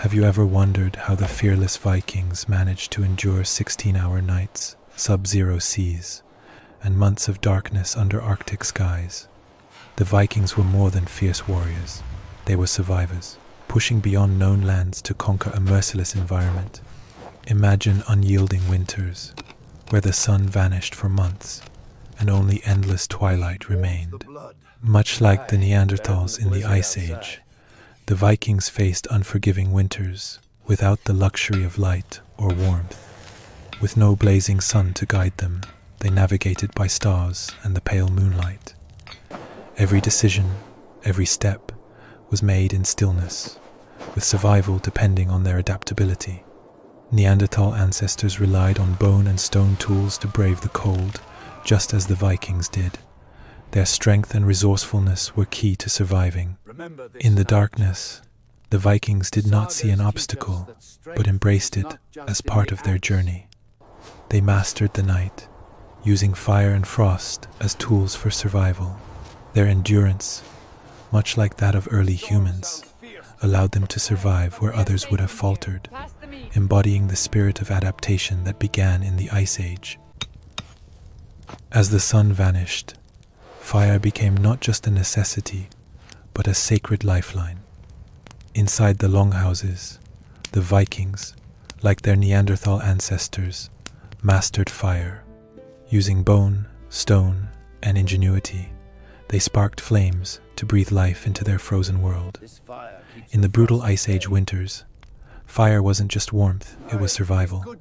Have you ever wondered how the fearless Vikings managed to endure 16-hour nights, sub-zero seas, and months of darkness under Arctic skies? The Vikings were more than fierce warriors. They were survivors, pushing beyond known lands to conquer a merciless environment. Imagine unyielding winters, where the sun vanished for months, and only endless twilight remained. Much like the Neanderthals in the Ice Age, the Vikings faced unforgiving winters without the luxury of light or warmth. With no blazing sun to guide them, they navigated by stars and the pale moonlight. Every decision, every step, was made in stillness, with survival depending on their adaptability. Neanderthal ancestors relied on bone and stone tools to brave the cold, just as the Vikings did. Their strength and resourcefulness were key to surviving. In the darkness, the Vikings did not see an obstacle, but embraced it as part of their journey. They mastered the night, using fire and frost as tools for survival. Their endurance, much like that of early humans, allowed them to survive where others would have faltered, embodying the spirit of adaptation that began in the Ice Age. As the sun vanished, fire became not just a necessity, but a sacred lifeline. Inside the longhouses, the Vikings, like their Neanderthal ancestors, mastered fire. Using bone, stone, and ingenuity, they sparked flames to breathe life into their frozen world. In the brutal Ice Age winters, fire wasn't just warmth, it was survival.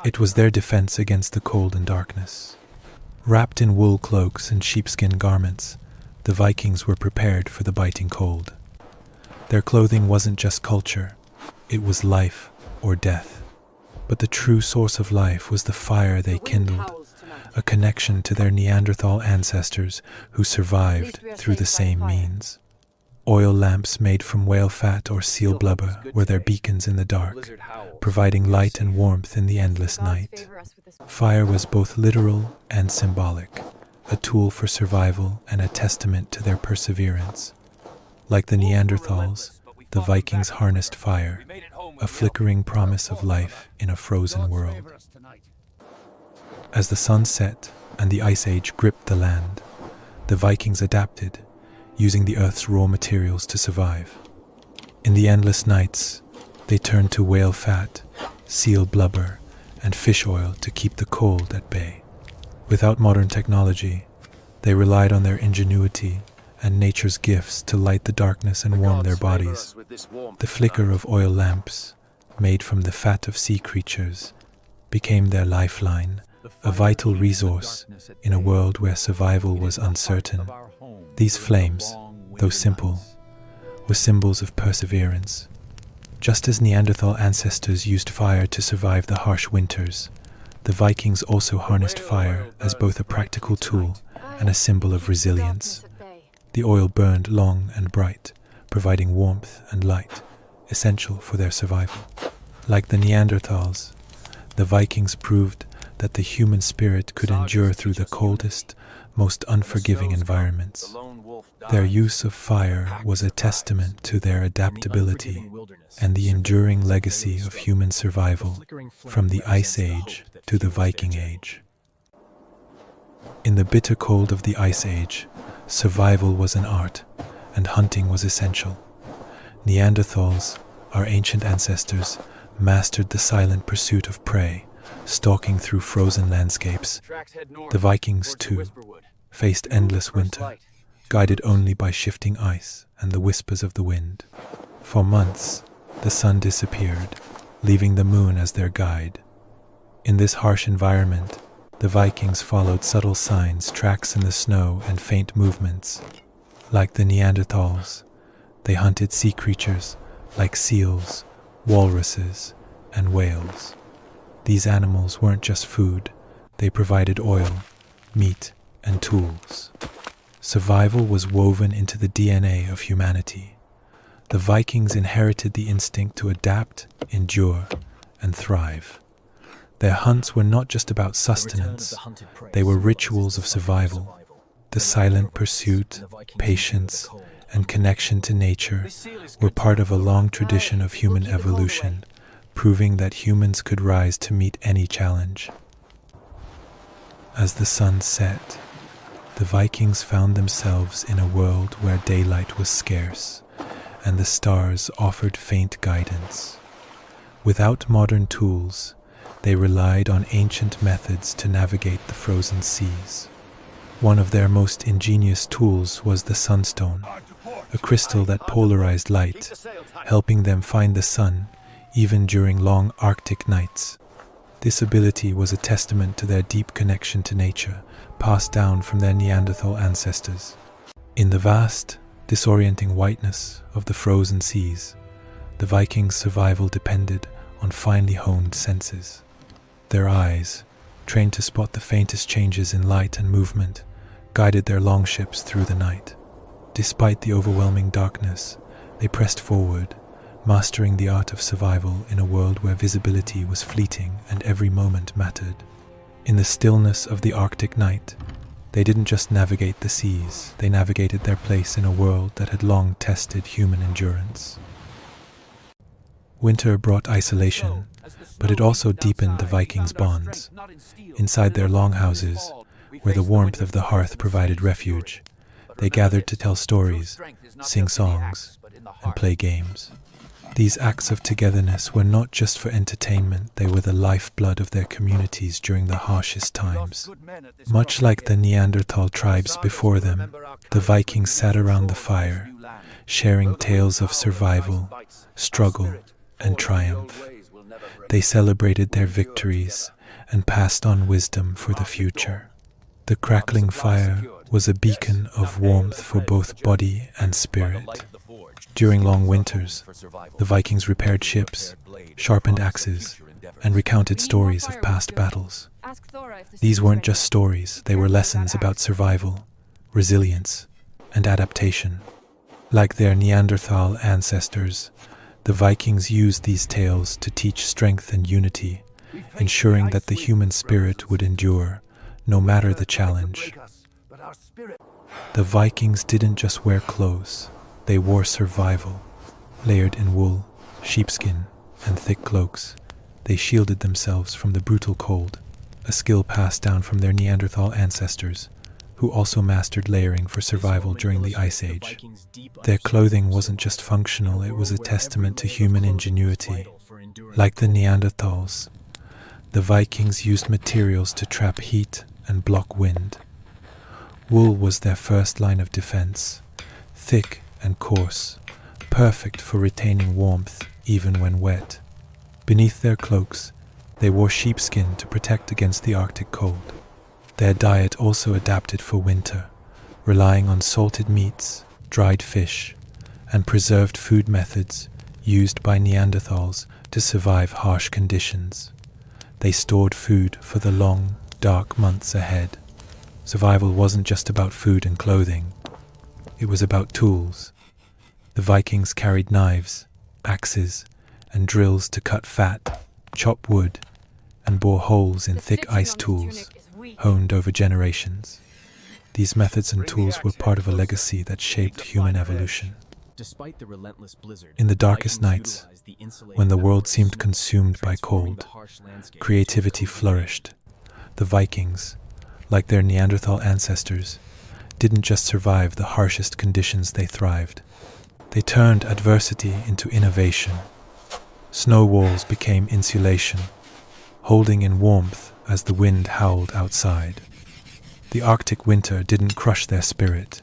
It was their defense against the cold and darkness. Wrapped in wool cloaks and sheepskin garments, the Vikings were prepared for the biting cold. Their clothing wasn't just culture, it was life or death. But the true source of life was the fire they kindled, a connection to their Neanderthal ancestors who survived through the same means. Oil lamps made from whale fat or seal blubber were their beacons in the dark, providing light and warmth in the endless night. Fire was both literal and symbolic, a tool for survival and a testament to their perseverance. Like the Neanderthals, the Vikings harnessed fire, a flickering promise of life in a frozen world. As the sun set and the Ice Age gripped the land, the Vikings adapted, using the Earth's raw materials to survive. In the endless nights, they turned to whale fat, seal blubber, and fish oil to keep the cold at bay. Without modern technology, they relied on their ingenuity and nature's gifts to light the darkness and warm their bodies. The flicker of oil lamps, made from the fat of sea creatures, became their lifeline, a vital resource in a world where survival was uncertain. These flames, though simple, were symbols of perseverance. Just as Neanderthal ancestors used fire to survive the harsh winters, the Vikings also harnessed fire as both a practical tool and a symbol of resilience. The oil burned long and bright, providing warmth and light, essential for their survival. Like the Neanderthals, the Vikings proved that the human spirit could endure through the coldest, most unforgiving environments. Their use of fire was a testament to their adaptability and the enduring legacy of human survival from the Ice Age to the Viking Age. In the bitter cold of the Ice Age, survival was an art, and hunting was essential. Neanderthals, our ancient ancestors, mastered the silent pursuit of prey, stalking through frozen landscapes. The Vikings, too, faced endless winter, guided only by shifting ice and the whispers of the wind. For months, the sun disappeared, leaving the moon as their guide. In this harsh environment, the Vikings followed subtle signs, tracks in the snow, and faint movements. Like the Neanderthals, they hunted sea creatures like seals, walruses, and whales. These animals weren't just food, they provided oil, meat, and tools. Survival was woven into the DNA of humanity. The Vikings inherited the instinct to adapt, endure, and thrive. Their hunts were not just about sustenance, they were rituals of survival. The silent pursuit, patience, and connection to nature were part of a long tradition of human evolution, proving that humans could rise to meet any challenge. As the sun set, the Vikings found themselves in a world where daylight was scarce, and the stars offered faint guidance. Without modern tools, they relied on ancient methods to navigate the frozen seas. One of their most ingenious tools was the sunstone, a crystal that polarized light, helping them find the sun even during long Arctic nights. This ability was a testament to their deep connection to nature, passed down from their Neanderthal ancestors. In the vast, disorienting whiteness of the frozen seas, the Vikings' survival depended on finely honed senses. Their eyes, trained to spot the faintest changes in light and movement, guided their longships through the night. Despite the overwhelming darkness, they pressed forward, mastering the art of survival in a world where visibility was fleeting and every moment mattered. In the stillness of the Arctic night, they didn't just navigate the seas, they navigated their place in a world that had long tested human endurance. Winter brought isolation, but it also deepened the Vikings' bonds. Inside their longhouses, where the warmth of the hearth provided refuge, they gathered to tell stories, sing songs, and play games. These acts of togetherness were not just for entertainment, they were the lifeblood of their communities during the harshest times. Much like the Neanderthal tribes before them, the Vikings sat around the fire, sharing tales of survival, struggle, and triumph. They celebrated their victories and passed on wisdom for the future. The crackling fire was a beacon of warmth for both body and spirit. During long winters, the Vikings repaired ships, sharpened axes, and recounted stories of past battles. These weren't just stories, they were lessons about survival, resilience, and adaptation. Like their Neanderthal ancestors, the Vikings used these tales to teach strength and unity, ensuring that the human spirit would endure, no matter the challenge. The Vikings didn't just wear clothes, they wore survival. Layered in wool, sheepskin, and thick cloaks, they shielded themselves from the brutal cold, a skill passed down from their Neanderthal ancestors, who also mastered layering for survival during the Ice Age. Their clothing wasn't just functional, it was a testament to human ingenuity. Like the Neanderthals, the Vikings used materials to trap heat and block wind. Wool was their first line of defense, thick and coarse, perfect for retaining warmth even when wet. Beneath their cloaks, they wore sheepskin to protect against the Arctic cold. Their diet also adapted for winter, relying on salted meats, dried fish, and preserved food methods used by Neanderthals to survive harsh conditions. They stored food for the long, dark months ahead. Survival wasn't just about food and clothing. It was about tools. The Vikings carried knives, axes, and drills to cut fat, chop wood, and bore holes in thick ice tools, honed over generations. These methods and tools were part of a legacy that shaped human evolution. In the darkest nights, when the world seemed consumed by cold, creativity flourished. The Vikings, like their Neanderthal ancestors, didn't just survive the harshest conditions, they thrived. They turned adversity into innovation. Snow walls became insulation, holding in warmth as the wind howled outside. The Arctic winter didn't crush their spirit,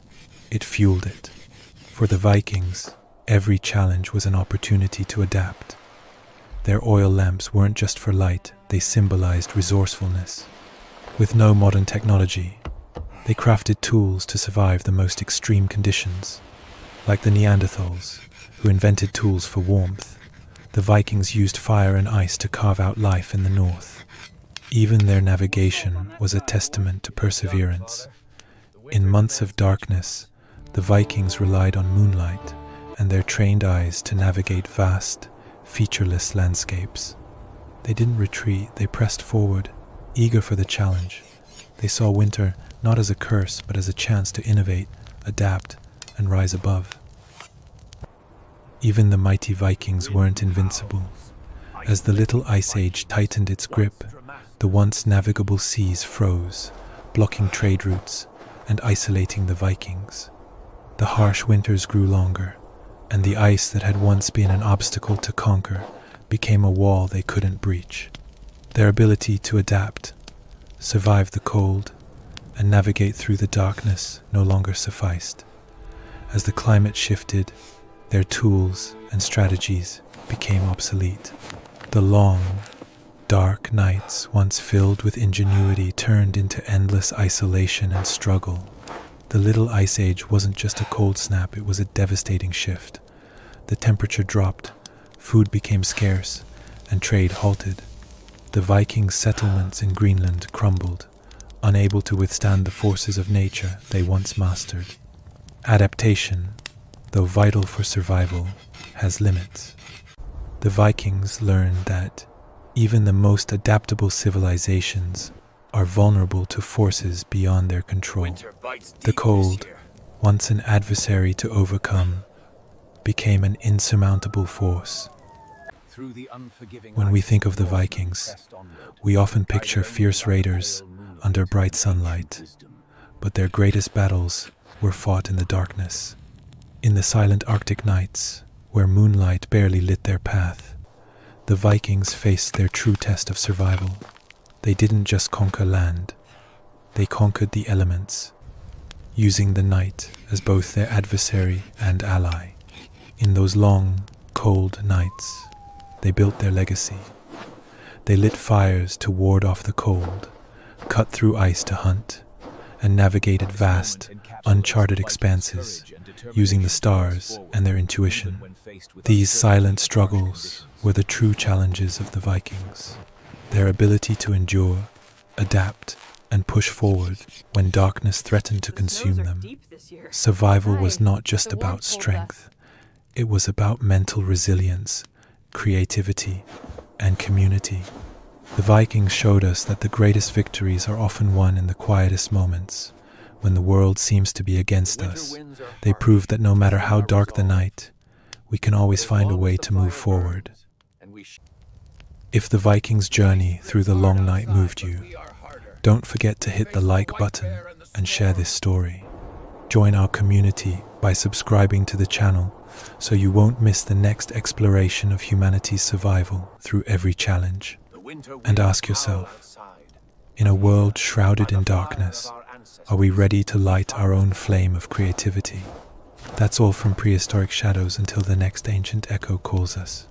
it fueled it. For the Vikings, every challenge was an opportunity to adapt. Their oil lamps weren't just for light, they symbolized resourcefulness. With no modern technology, they crafted tools to survive the most extreme conditions. Like the Neanderthals, who invented tools for warmth, the Vikings used fire and ice to carve out life in the north. Even their navigation was a testament to perseverance. In months of darkness, the Vikings relied on moonlight and their trained eyes to navigate vast, featureless landscapes. They didn't retreat, they pressed forward, eager for the challenge. They saw winter not as a curse, but as a chance to innovate, adapt, and rise above. Even the mighty Vikings weren't invincible. As the Little Ice Age tightened its grip, the once navigable seas froze, blocking trade routes and isolating the Vikings. The harsh winters grew longer, and the ice that had once been an obstacle to conquer became a wall they couldn't breach. Their ability to adapt, survive the cold, and navigate through the darkness no longer sufficed. As the climate shifted, their tools and strategies became obsolete. The long, dark nights, once filled with ingenuity, turned into endless isolation and struggle. The Little Ice Age wasn't just a cold snap, it was a devastating shift. The temperature dropped, food became scarce, and trade halted. The Viking settlements in Greenland crumbled, unable to withstand the forces of nature they once mastered. Adaptation, though vital for survival, has limits. The Vikings learned that even the most adaptable civilizations are vulnerable to forces beyond their control. The cold, once an adversary to overcome, became an insurmountable force. When we think of the Vikings, we often picture fierce raiders under bright sunlight, but their greatest battles were fought in the darkness. In the silent Arctic nights, where moonlight barely lit their path, the Vikings faced their true test of survival. They didn't just conquer land, they conquered the elements, using the night as both their adversary and ally. In those long, cold nights, they built their legacy. They lit fires to ward off the cold, cut through ice to hunt, and navigated vast, uncharted expanses, using the stars and their intuition. These silent struggles were the true challenges of the Vikings. Their ability to endure, adapt, and push forward when darkness threatened to consume them. Survival was not just about strength. It was about mental resilience, creativity, and community. The Vikings showed us that the greatest victories are often won in the quietest moments. When the world seems to be against us, they proved that no matter how dark the night, we can always find a way to move forward. If the Vikings' journey through the long night moved you, don't forget to hit the like button and share this story. Join our community by subscribing to the channel so you won't miss the next exploration of humanity's survival through every challenge. And ask yourself, in a world shrouded in darkness, are we ready to light our own flame of creativity? That's all from Prehistoric Shadows until the next ancient echo calls us.